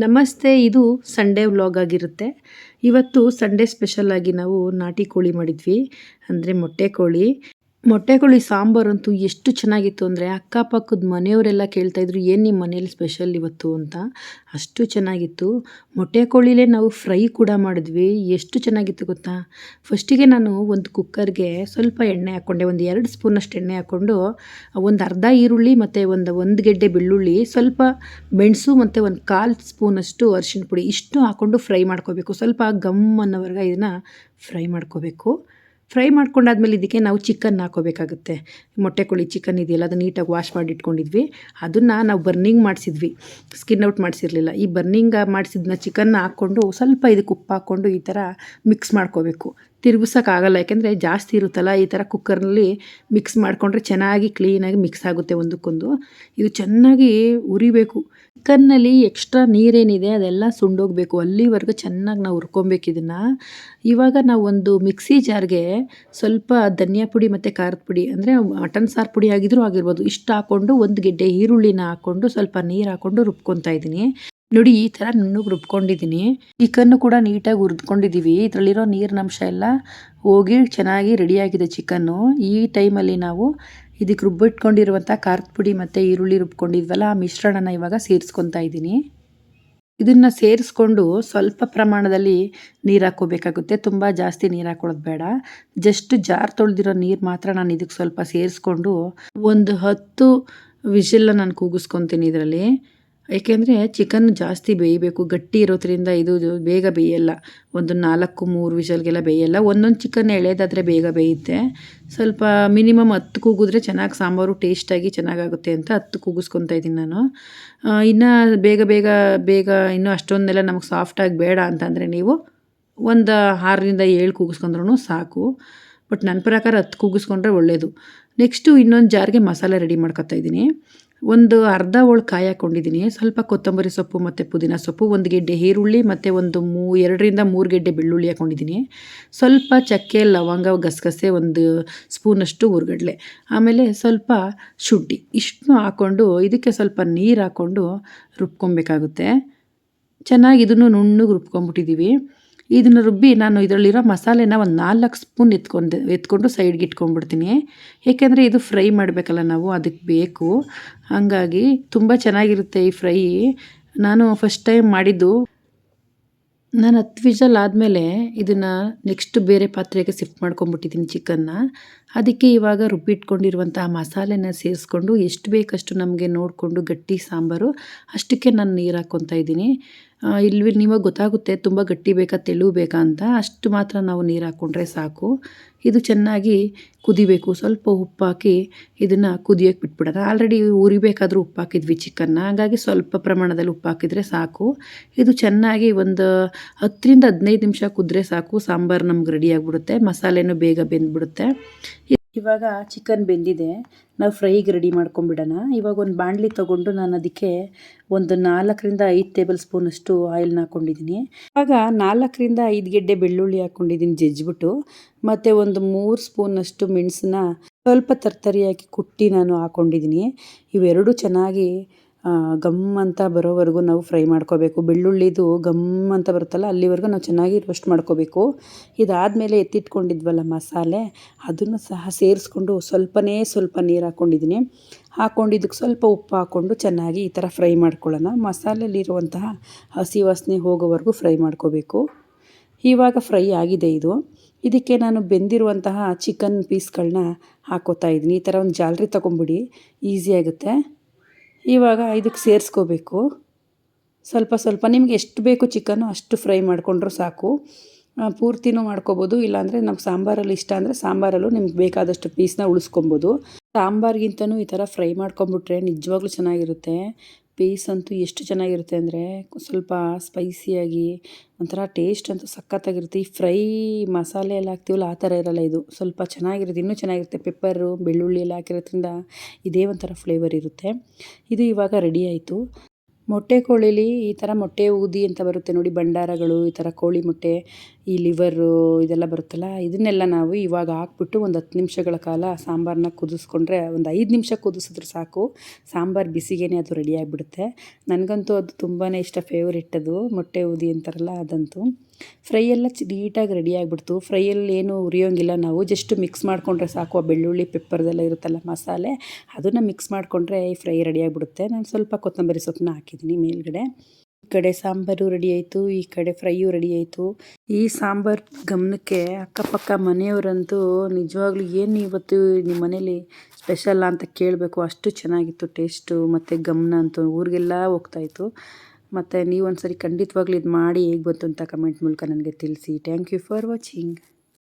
ನಮಸ್ತೆ. ಇದು Sunday vlog ಆಗಿರುತ್ತೆ. ಇವತ್ತು ಸಂಡೇ ಸ್ಪೆಷಲ್ ಆಗಿ ನಾವು ನಾಟಿ ಕೋಳಿ ಮಾಡಿದ್ವಿ. ಅಂದರೆ ಮೊಟ್ಟೆ ಕೋಳಿ. ಮೊಟ್ಟೆ ಕೋಳಿ ಸಾಂಬಾರಂತೂ ಎಷ್ಟು ಚೆನ್ನಾಗಿತ್ತು ಅಂದರೆ ಅಕ್ಕಪಕ್ಕದ ಮನೆಯವರೆಲ್ಲ ಕೇಳ್ತಾಯಿದ್ರು, ಏನು ನಿಮ್ಮ ಮನೇಲಿ ಸ್ಪೆಷಲ್ ಇವತ್ತು ಅಂತ. ಅಷ್ಟು ಚೆನ್ನಾಗಿತ್ತು. ಮೊಟ್ಟೆ ಕೋಳಿಲೇ ನಾವು ಫ್ರೈ ಕೂಡ ಮಾಡಿದ್ವಿ. ಎಷ್ಟು ಚೆನ್ನಾಗಿತ್ತು ಗೊತ್ತಾ. ಫಸ್ಟಿಗೆ ನಾನು ಒಂದು ಕುಕ್ಕರ್ಗೆ ಸ್ವಲ್ಪ ಎಣ್ಣೆ ಹಾಕ್ಕೊಂಡೆ. ಒಂದು 2 ಸ್ಪೂನಷ್ಟು ಎಣ್ಣೆ ಹಾಕ್ಕೊಂಡು ಒಂದು ಅರ್ಧ ಈರುಳ್ಳಿ ಮತ್ತು ಒಂದು ಗೆಡ್ಡೆ ಬೆಳ್ಳುಳ್ಳಿ, ಸ್ವಲ್ಪ ಮೆಣಸು ಮತ್ತು ಒಂದು 1/4 ಸ್ಪೂನಷ್ಟು ಅರಿಶಿಣ ಪುಡಿ ಇಷ್ಟು ಹಾಕ್ಕೊಂಡು ಫ್ರೈ ಮಾಡ್ಕೋಬೇಕು. ಸ್ವಲ್ಪ ಗಮ್ ಅನ್ನೋವರೆಗೆ ಇದನ್ನು ಫ್ರೈ ಮಾಡ್ಕೋಬೇಕು. ಫ್ರೈ ಮಾಡ್ಕೊಂಡಾದ್ಮೇಲೆ ಇದಕ್ಕೆ ನಾವು ಚಿಕನ್ ಹಾಕೋಬೇಕಾಗುತ್ತೆ. ಮೊಟ್ಟೆ ಕೋಳಿ ಚಿಕನ್ ಇದೆಯಲ್ಲ, ಅದು ನೀಟಾಗಿ ವಾಶ್ ಮಾಡಿ ಇಟ್ಕೊಂಡಿದ್ವಿ. ಅದನ್ನು ನಾವು ಬರ್ನಿಂಗ್ ಮಾಡಿಸಿದ್ವಿ, ಸ್ಕಿನ್ ಔಟ್ ಮಾಡಿಸಿರಲಿಲ್ಲ. ಈ ಬರ್ನಿಂಗ್ ಮಾಡಿಸಿದ್ನ ಚಿಕನ್ನ ಹಾಕ್ಕೊಂಡು ಸ್ವಲ್ಪ ಇದಕ್ಕೆ ಉಪ್ಪು ಹಾಕ್ಕೊಂಡು ಈ ಥರ ಮಿಕ್ಸ್ ಮಾಡ್ಕೋಬೇಕು. ತಿರುಗಿಸೋಕ್ಕಾಗಲ್ಲ, ಯಾಕೆಂದರೆ ಜಾಸ್ತಿ ಇರುತ್ತಲ್ಲ. ಈ ಥರ ಕುಕ್ಕರ್ನಲ್ಲಿ ಮಿಕ್ಸ್ ಮಾಡಿಕೊಂಡ್ರೆ ಚೆನ್ನಾಗಿ ಕ್ಲೀನಾಗಿ ಮಿಕ್ಸ್ ಆಗುತ್ತೆ ಒಂದಕ್ಕೊಂದು. ಇದು ಚೆನ್ನಾಗಿ ಉರಿಬೇಕು. ಚಿಕನ್ನಲ್ಲಿ ಎಕ್ಸ್ಟ್ರಾ ನೀರೇನಿದೆ ಅದೆಲ್ಲ ಸುಂಡೋಗಬೇಕು. ಅಲ್ಲಿವರೆಗೂ ಚೆನ್ನಾಗಿ ನಾವು ಹುರ್ಕೊಬೇಕು ಇದನ್ನು. ಇವಾಗ ನಾವು ಒಂದು ಮಿಕ್ಸಿ ಜಾರ್ಗೆ ಸ್ವಲ್ಪ ಧನಿಯಾ ಪುಡಿ ಮತ್ತು ಖಾರದ ಪುಡಿ, ಅಂದರೆ ಮಟನ್ ಸಾರು ಪುಡಿ ಆಗಿದ್ರೂ ಆಗಿರ್ಬೋದು, ಇಷ್ಟು ಹಾಕ್ಕೊಂಡು ಒಂದು ಗೆಡ್ಡೆ ಈರುಳ್ಳಿನ ಹಾಕ್ಕೊಂಡು ಸ್ವಲ್ಪ ನೀರು ಹಾಕ್ಕೊಂಡು ರುಬ್ಕೊತಾ ಇದ್ದೀನಿ. ನೋಡಿ, ಈ ಥರ ನುಣ್ಣಗೆ ರುಬ್ಕೊಂಡಿದ್ದೀನಿ. ಚಿಕನ್ನು ಕೂಡ ನೀಟಾಗಿ ಹುರಿದ್ಕೊಂಡಿದ್ದೀವಿ. ಇದರಲ್ಲಿರೋ ನೀರಿನಂಶ ಎಲ್ಲ ಹೋಗಿ ಚೆನ್ನಾಗಿ ರೆಡಿಯಾಗಿದೆ ಚಿಕನ್ನು. ಈ ಟೈಮಲ್ಲಿ ನಾವು ಇದಕ್ಕೆ ರುಬ್ಬಿಟ್ಕೊಂಡಿರುವಂಥ ಖಾರದ ಪುಡಿ ಮತ್ತು ಈರುಳ್ಳಿ ರುಬ್ಕೊಂಡಿದ್ವಲ್ಲ, ಆ ಮಿಶ್ರಣನ ಇವಾಗ ಸೇರಿಸ್ಕೊತಾ ಇದ್ದೀನಿ. ಇದನ್ನು ಸೇರಿಸ್ಕೊಂಡು ಸ್ವಲ್ಪ ಪ್ರಮಾಣದಲ್ಲಿ ನೀರು ಹಾಕ್ಕೋಬೇಕಾಗುತ್ತೆ. ತುಂಬ ಜಾಸ್ತಿ ನೀರು ಹಾಕ್ಕೊಳ್ಳೋದು ಬೇಡ. ಜಸ್ಟ್ ಜಾರ್ ತೊಳೆದಿರೋ ನೀರು ಮಾತ್ರ ನಾನು ಇದಕ್ಕೆ ಸ್ವಲ್ಪ ಸೇರಿಸ್ಕೊಂಡು ಒಂದು 10 ವಿಷಿಲ್ನ ನಾನು ಕೂಗಿಸ್ಕೊತೀನಿ ಇದರಲ್ಲಿ. ಏಕೆಂದರೆ ಚಿಕನ್ ಜಾಸ್ತಿ ಬೇಯಬೇಕು, ಗಟ್ಟಿ ಇರೋದ್ರಿಂದ ಇದು ಬೇಗ ಬೇಯಲ್ಲ. ಒಂದು 4-3 ವಿಷಲ್ಗೆಲ್ಲ ಬೇಯಲ್ಲ. ಒಂದೊಂದು ಚಿಕನ್ ಎಳೆದಾದರೆ ಬೇಗ ಬೇಯುತ್ತೆ. ಸ್ವಲ್ಪ ಮಿನಿಮಮ್ 10 ಕೂಗಿದ್ರೆ ಚೆನ್ನಾಗಿ ಸಾಂಬಾರು ಟೇಸ್ಟಾಗಿ ಚೆನ್ನಾಗಾಗುತ್ತೆ ಅಂತ 10 ಕೂಗಿಸ್ಕೊತಾ ಇದ್ದೀನಿ ನಾನು. ಇನ್ನು ಬೇಗ ಇನ್ನೂ ಅಷ್ಟೊಂದೆಲ್ಲ ನಮಗೆ ಸಾಫ್ಟಾಗಿ ಬೇಡ ಅಂತಂದರೆ ನೀವು ಒಂದು 6-7 ಕೂಗಿಸ್ಕೊಂಡ್ರೂ ಸಾಕು. ಬಟ್ ನನ್ನ ಪ್ರಕಾರ 10 ಕೂಗಿಸ್ಕೊಂಡ್ರೆ ಒಳ್ಳೆಯದು. ನೆಕ್ಸ್ಟು ಇನ್ನೊಂದು ಜಾರ್ಗೆ ಮಸಾಲೆ ರೆಡಿ ಮಾಡ್ಕೊತಾ ಇದ್ದೀನಿ. ಒಂದು ಅರ್ಧ ಹೋಳು ಕಾಯಿ ಹಾಕ್ಕೊಂಡಿದ್ದೀನಿ. ಸ್ವಲ್ಪ ಕೊತ್ತಂಬರಿ ಸೊಪ್ಪು ಮತ್ತು ಪುದೀನ ಸೊಪ್ಪು, ಒಂದು ಗೆಡ್ಡೆ ಈರುಳ್ಳಿ ಮತ್ತು ಒಂದು 2-3 ಗೆಡ್ಡೆ ಬೆಳ್ಳುಳ್ಳಿ ಹಾಕ್ಕೊಂಡಿದ್ದೀನಿ. ಸ್ವಲ್ಪ ಚಕ್ಕೆ, ಲವಂಗ, ಗಸಗಸೆ, ಒಂದು ಸ್ಪೂನಷ್ಟು ಹುರ್ಗಡ್ಲೆ, ಆಮೇಲೆ ಸ್ವಲ್ಪ ಶುಂಠಿ ಇಷ್ಟು ಹಾಕ್ಕೊಂಡು ಇದಕ್ಕೆ ಸ್ವಲ್ಪ ನೀರು ಹಾಕ್ಕೊಂಡು ರುಬ್ಕೊಬೇಕಾಗುತ್ತೆ. ಚೆನ್ನಾಗಿ ಇದನ್ನು ನುಣ್ಣಗೆ ರುಬ್ಕೊಂಬಿಟ್ಟಿದ್ದೀವಿ. ಇದನ್ನು ರುಬ್ಬಿ ನಾನು ಇದರಲ್ಲಿರೋ ಮಸಾಲೆನ ಒಂದು 4 ಸ್ಪೂನ್ ಎತ್ಕೊಂಡು ಸೈಡ್ಗೆ ಇಟ್ಕೊಂಡ್ಬಿಡ್ತೀನಿ. ಏಕೆಂದರೆ ಇದು ಫ್ರೈ ಮಾಡಬೇಕಲ್ಲ ನಾವು, ಅದಕ್ಕೆ ಬೇಕು. ಹಾಗಾಗಿ ತುಂಬ ಚೆನ್ನಾಗಿರುತ್ತೆ ಈ ಫ್ರೈ. ನಾನು ಫಸ್ಟ್ ಟೈಮ್ ಮಾಡಿದ್ದು. ನಾನು 10 ವಿಷಲ್ ಆದಮೇಲೆ ಇದನ್ನು ನೆಕ್ಸ್ಟ್ ಬೇರೆ ಪಾತ್ರೆಗೆ ಶಿಫ್ಟ್ ಮಾಡ್ಕೊಂಬಿಟ್ಟಿದ್ದೀನಿ ಚಿಕನ್ನ. ಅದಕ್ಕೆ ಇವಾಗ ರುಬ್ಬಿಟ್ಕೊಂಡಿರುವಂತಹ ಮಸಾಲೆನ ಸೇರಿಸ್ಕೊಂಡು ಎಷ್ಟು ಬೇಕಷ್ಟು ನಮಗೆ ನೋಡಿಕೊಂಡು ಗಟ್ಟಿ ಸಾಂಬಾರು ಅಷ್ಟಕ್ಕೆ ನಾನು ನೀರು ಹಾಕ್ಕೊತಾ ಇದ್ದೀನಿ. ಇಲ್ಲಿ ನಿಮಗೆ ಗೊತ್ತಾಗುತ್ತೆ ತುಂಬ ಗಟ್ಟಿ ಬೇಕಾ ತೆಳು ಬೇಕಾ ಅಂತ. ಅಷ್ಟು ಮಾತ್ರ ನಾವು ನೀರು ಹಾಕ್ಕೊಂಡ್ರೆ ಸಾಕು. ಇದು ಚೆನ್ನಾಗಿ ಕುದಿಬೇಕು. ಸ್ವಲ್ಪ ಉಪ್ಪು ಹಾಕಿ ಇದನ್ನು ಕುದಿಯೋಕ್ಕೆ ಬಿಟ್ಬಿಡೋಣ. ಆಲ್ರೆಡಿ ಉರಿಬೇಕಾದ್ರೂ ಉಪ್ಪು ಹಾಕಿದ್ವಿ ಚಿಕನ್ನ, ಹಾಗಾಗಿ ಸ್ವಲ್ಪ ಪ್ರಮಾಣದಲ್ಲಿ ಉಪ್ಪು ಹಾಕಿದರೆ ಸಾಕು. ಇದು ಚೆನ್ನಾಗಿ ಒಂದು 10-15 ನಿಮಿಷ ಕುದ್ರೆ ಸಾಕು. ಸಾಂಬಾರು ನಮ್ಗೆ ರೆಡಿ ಆಗಿಬಿಡುತ್ತೆ. ಮಸಾಲೆನೂ ಬೇಗ ಬೆಂದ್ಬಿಡುತ್ತೆ. ಇವಾಗ ಚಿಕನ್ ಬೆಂದಿದೆ, ನಾವು ಫ್ರೈಗೆ ರೆಡಿ ಮಾಡ್ಕೊಂಬಿಡೋಣ. ಇವಾಗ ಒಂದು ಬಾಣಲಿ ತೊಗೊಂಡು ನಾನು ಅದಕ್ಕೆ ಒಂದು 4-5 ಟೇಬಲ್ ಸ್ಪೂನಷ್ಟು ಆಯಿಲ್ನ ಹಾಕ್ಕೊಂಡಿದ್ದೀನಿ. ಇವಾಗ 4-5 ಗೆಡ್ಡೆ ಬೆಳ್ಳುಳ್ಳಿ ಹಾಕ್ಕೊಂಡಿದ್ದೀನಿ ಜಜ್ಜಿಬಿಟ್ಟು, ಮತ್ತು ಒಂದು 3 ಸ್ಪೂನಷ್ಟು ಮೆಣಸನ್ನ ಸ್ವಲ್ಪ ತರ್ತರಿಯಾಗಿ ಕುಟ್ಟಿ ನಾನು ಹಾಕ್ಕೊಂಡಿದ್ದೀನಿ. ಇವೆರಡು ಚೆನ್ನಾಗಿ ಗಮ್ ಅಂತ ಬರೋವರೆಗೂ ನಾವು ಫ್ರೈ ಮಾಡ್ಕೋಬೇಕು. ಬೆಳ್ಳುಳ್ಳಿದು ಗಮ್ ಅಂತ ಬರುತ್ತಲ್ಲ, ಅಲ್ಲಿವರೆಗೂ ನಾವು ಚೆನ್ನಾಗಿ ರೋಸ್ಟ್ ಮಾಡ್ಕೋಬೇಕು. ಇದಾದಮೇಲೆ ಎತ್ತಿಟ್ಕೊಂಡಿದ್ವಲ್ಲ ಮಸಾಲೆ, ಅದನ್ನು ಸಹ ಸೇರಿಸ್ಕೊಂಡು ಸ್ವಲ್ಪ ನೀರು ಹಾಕ್ಕೊಂಡಿದ್ದೀನಿ. ಹಾಕ್ಕೊಂಡಿದ್ದಕ್ಕೆ ಸ್ವಲ್ಪ ಉಪ್ಪು ಹಾಕ್ಕೊಂಡು ಚೆನ್ನಾಗಿ ಈ ಥರ ಫ್ರೈ ಮಾಡ್ಕೊಳ್ಳೋಣ. ಮಸಾಲೆಯಲ್ಲಿರುವಂತಹ ಹಸಿ ವಾಸನೆ ಹೋಗೋವರೆಗೂ ಫ್ರೈ ಮಾಡ್ಕೋಬೇಕು. ಇವಾಗ ಫ್ರೈ ಆಗಿದೆ ಇದು. ಇದಕ್ಕೆ ನಾನು ಬೆಂದಿರುವಂತಹ ಚಿಕನ್ ಪೀಸ್ಗಳನ್ನ ಹಾಕ್ಕೋತಾ ಇದ್ದೀನಿ. ಈ ಥರ ಒಂದು ಜಾಲರಿ ತೊಗೊಂಬಿಡಿ, ಈಸಿ ಆಗುತ್ತೆ. ಇವಾಗ ಇದಕ್ಕೆ ಸೇರಿಸ್ಕೋಬೇಕು. ಸ್ವಲ್ಪ ನಿಮಗೆ ಎಷ್ಟು ಬೇಕು ಚಿಕನ್ನು ಅಷ್ಟು ಫ್ರೈ ಮಾಡಿಕೊಂಡ್ರೂ ಸಾಕು. ಪೂರ್ತಿನೂ ಮಾಡ್ಕೋಬೋದು, ಇಲ್ಲಾಂದರೆ ನಮ್ಗೆ ಸಾಂಬಾರಲ್ಲಿ ಇಷ್ಟ ಅಂದರೆ ಸಾಂಬಾರಲ್ಲೂ ನಿಮ್ಗೆ ಬೇಕಾದಷ್ಟು ಪೀಸ್ನ ಉಳಿಸ್ಕೊಬೋದು. ಸಾಂಬಾರಿಗಿಂತನೂ ಈ ಥರ ಫ್ರೈ ಮಾಡ್ಕೊಂಬಿಟ್ರೆ ನಿಜವಾಗ್ಲೂ ಚೆನ್ನಾಗಿರುತ್ತೆ. ಪೀಸ್ ಅಂತೂ ಎಷ್ಟು ಚೆನ್ನಾಗಿರುತ್ತೆ ಅಂದರೆ ಸ್ವಲ್ಪ ಸ್ಪೈಸಿಯಾಗಿ ಒಂಥರ ಟೇಸ್ಟ್ ಅಂತೂ ಸಖತ್ತಾಗಿರುತ್ತೆ. ಈ ಫ್ರೈ ಮಸಾಲೆ ಎಲ್ಲ ಹಾಕ್ತೀವಲ್ಲ ಆ ಥರ ಇರೋಲ್ಲ ಇದು. ಸ್ವಲ್ಪ ಚೆನ್ನಾಗಿರುತ್ತೆ, ಇನ್ನೂ ಚೆನ್ನಾಗಿರುತ್ತೆ. ಪೆಪ್ಪರು, ಬೆಳ್ಳುಳ್ಳಿ ಎಲ್ಲ ಹಾಕಿರೋದ್ರಿಂದ ಇದೇ ಒಂಥರ ಫ್ಲೇವರ್ ಇರುತ್ತೆ. ಇದು ಇವಾಗ ರೆಡಿ ಆಯಿತು. ಮೊಟ್ಟೆ ಕೋಳಿಲಿ ಈ ಥರ ಮೊಟ್ಟೆ ಊದಿ ಅಂತ ಬರುತ್ತೆ ನೋಡಿ, ಭಂಡಾರಗಳು, ಈ ಥರ ಕೋಳಿ ಮೊಟ್ಟೆ, ಈ ಲಿವರು ಇದೆಲ್ಲ ಬರುತ್ತಲ್ಲ, ಇದನ್ನೆಲ್ಲ ನಾವು ಇವಾಗ ಹಾಕ್ಬಿಟ್ಟು ಒಂದು 10 ನಿಮಿಷಗಳ ಕಾಲ ಸಾಂಬಾರನ್ನ ಕುದಿಸ್ಕೊಂಡ್ರೆ, ಒಂದು 5 ನಿಮಿಷ ಕುದಿಸಿದ್ರೆ ಸಾಕು, ಸಾಂಬಾರು ಬಿಸಿಗೇನೆ ಅದು ರೆಡಿ ಆಗಿಬಿಡುತ್ತೆ. ನನಗಂತೂ ಅದು ತುಂಬಾ ಇಷ್ಟ, ಫೇವ್ರೆಟ್ ಅದು ಮೊಟ್ಟೆ ಊದಿ ಅಂತಾರಲ್ಲ ಅದಂತೂ. ಫ್ರೈ ಎಲ್ಲ ನೀಟಾಗಿ ರೆಡಿ ಆಗಿಬಿಡ್ತು. ಫ್ರೈಯಲ್ಲಿ ಏನು ಉರಿಯೋಂಗಿಲ್ಲ, ನಾವು ಜಸ್ಟ್ ಮಿಕ್ಸ್ ಮಾಡಿಕೊಂಡ್ರೆ ಸಾಕು. ಆ ಬೆಳ್ಳುಳ್ಳಿ ಪೆಪ್ಪರ್ದೆಲ್ಲ ಇರುತ್ತಲ್ಲ ಮಸಾಲೆ, ಅದನ್ನು ಮಿಕ್ಸ್ ಮಾಡಿಕೊಂಡ್ರೆ ಈ ಫ್ರೈ ರೆಡಿ ಆಗಿಬಿಡುತ್ತೆ. ನಾನು ಸ್ವಲ್ಪ ಕೊತ್ತಂಬರಿ ಸೊಪ್ಪನ್ನ ಹಾಕಿದ್ದೀನಿ ಮೇಲ್ಗಡೆ. ಈ ಕಡೆ ಸಾಂಬಾರು ರೆಡಿ ಆಯಿತು, ಈ ಕಡೆ ಫ್ರೈಯು ರೆಡಿ ಆಯಿತು. ಈ ಸಾಂಬಾರು ಗಮನಕ್ಕೆ ಅಕ್ಕಪಕ್ಕ ಮನೆಯವರಂತೂ ನಿಜವಾಗ್ಲೂ ಏನು ಇವತ್ತು ನಿಮ್ಮ ಮನೇಲಿ ಸ್ಪೆಷಲ್ಲ ಅಂತ ಕೇಳಬೇಕು, ಅಷ್ಟು ಚೆನ್ನಾಗಿತ್ತು ಟೇಸ್ಟು ಮತ್ತು ಗಮನ ಅಂತೂ ಊರಿಗೆಲ್ಲ ಹೋಗ್ತಾಯಿತ್ತು. ಮತ್ತು ನೀವು ಒಂದ್ಸರಿ ಖಂಡಿತವಾಗ್ಲೂ ಇದು ಮಾಡಿ ಹೇಗೆ ಬಂತು ಅಂತ ಕಮೆಂಟ್ ಮೂಲಕ ನನಗೆ ತಿಳಿಸಿ. Thank you for watching.